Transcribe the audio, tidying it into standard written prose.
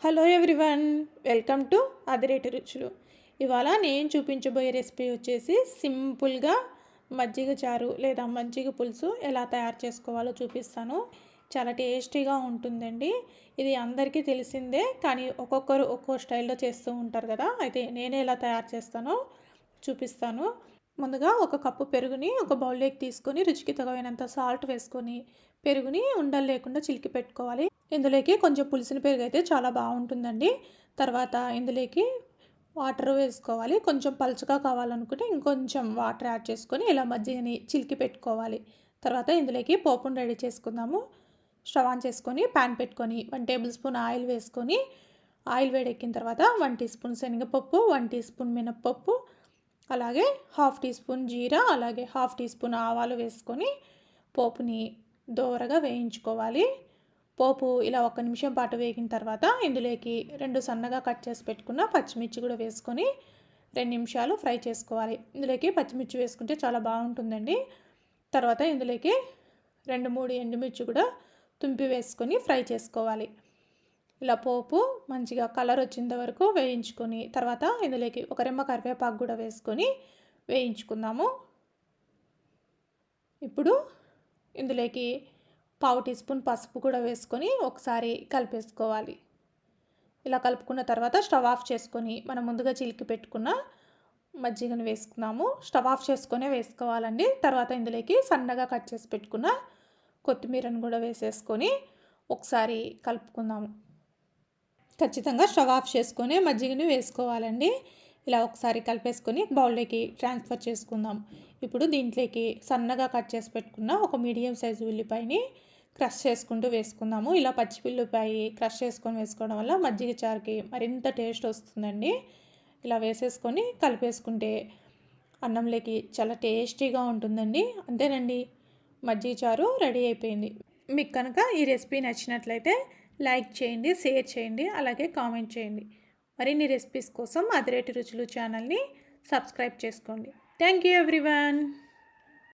Hello everyone, welcome to అదిరేటి రుచులు. ఇవాళ నేను చూపించబోయే రెసిపీ వచ్చేసి సింపుల్గా మజ్జిగ చారు లేదా మజ్జిగ పులుసు ఎలా తయారు చేసుకోవాలో చూపిస్తాను. చాలా టేస్టీగా ఉంటుందండి. ఇది అందరికీ తెలిసిందే, కానీ ఒక్కొక్కరు ఒక్కో స్టైల్లో చేస్తూ ఉంటారు కదా. అయితే నేను ఎలా తయారు చేస్తానో చూపిస్తాను. ముందుగా ఒక కప్పు పెరుగుని ఒక బౌల్లోకి తీసుకొని రుచికి తగినంత సాల్ట్ వేసుకొని పెరుగుని ఉండలు లేకుండా చిలికి పెట్టుకోవాలి. ఇందులోకి కొంచెం పులిసిన పెరుగు అయితే చాలా బాగుంటుందండి. తర్వాత ఇందులోకి వాటర్ వేసుకోవాలి. కొంచెం పలుచగా కావాలనుకుంటే ఇంకొంచెం వాటర్ యాడ్ చేసుకొని ఇలా మజ్జిగని చిలికి పెట్టుకోవాలి. తర్వాత ఇందులోకి పోపును రెడీ చేసుకుందాము. స్టవ్ ఆన్ చేసుకొని ప్యాన్ పెట్టుకొని 1 టేబుల్ స్పూన్ ఆయిల్ వేసుకొని ఆయిల్ వేడెక్కిన తర్వాత 1 టీ స్పూన్ శనగపప్పు, 1 టీ స్పూన్ మినప్పప్పు, అలాగే 1/2 టీ స్పూన్ జీరా, అలాగే 1/2 టీ స్పూన్ ఆవాలు వేసుకొని పోపుని దోరగా వేయించుకోవాలి. పోపు ఇలా 1 నిమిషం పాటు వేగిన తర్వాత ఇందులోకి 2 సన్నగా కట్ చేసి పెట్టుకున్న పచ్చిమిర్చి కూడా వేసుకొని 2 నిమిషాలు ఫ్రై చేసుకోవాలి. ఇందులోకి పచ్చిమిర్చి వేసుకుంటే చాలా బాగుంటుందండి. తర్వాత ఇందులోకి 2-3 ఎండుమిర్చి కూడా తుంపి వేసుకొని ఫ్రై చేసుకోవాలి. ఇలా పోపు మంచిగా కలర్ వచ్చేంత వరకు వేయించుకొని తర్వాత ఇందులోకి ఒక రెమ్మ కరివేపాకు కూడా వేసుకొని వేయించుకుందాము. ఇప్పుడు ఇందులోకి 1/2 టీ స్పూన్ పసుపు కూడా వేసుకొని ఒకసారి కలిపేసుకోవాలి. ఇలా కలుపుకున్న తర్వాత స్టవ్ ఆఫ్ చేసుకొని మనం ముందుగా చిలికి పెట్టుకున్న మజ్జిగను వేసుకుందాము. స్టవ్ ఆఫ్ చేసుకొనే వేసుకోవాలండి. తర్వాత ఇందులోకి సన్నగా కట్ చేసి పెట్టుకున్న కొత్తిమీరను కూడా వేసేసుకొని ఒకసారి కలుపుకుందాము. ఖచ్చితంగా స్టవ్ ఆఫ్ చేసుకొని మజ్జిగని వేసుకోవాలండి. ఇలా ఒకసారి కలిపేసుకొని బౌల్లోకి ట్రాన్స్ఫర్ చేసుకుందాం. ఇప్పుడు దీంట్లోకి సన్నగా కట్ చేసి పెట్టుకున్న ఒక మీడియం సైజు ఉల్లిపాయని క్రష్ చేసుకుంటూ వేసుకుందాము. ఇలా పచ్చి ఉల్లిపాయ క్రష్ చేసుకొని వేసుకోవడం వల్ల మజ్జిగ చారుకి మరింత టేస్ట్ వస్తుందండి. ఇలా వేసేసుకొని కలిపేసుకుంటే అన్నంలోకి చాలా టేస్టీగా ఉంటుందండి. అంతేనండి, మజ్జిగ చారు రెడీ అయిపోయింది. మీకు కనుక ఈ రెసిపీ నచ్చినట్లయితే లైక్ చేయండి, షేర్ చేయండి, అలాగే కామెంట్ చేయండి. మరిన్ని రెసిపీస్ కోసం అదిరేటి రుచులు ఛానల్ని సబ్స్క్రైబ్ చేసుకోండి. Thank you everyone.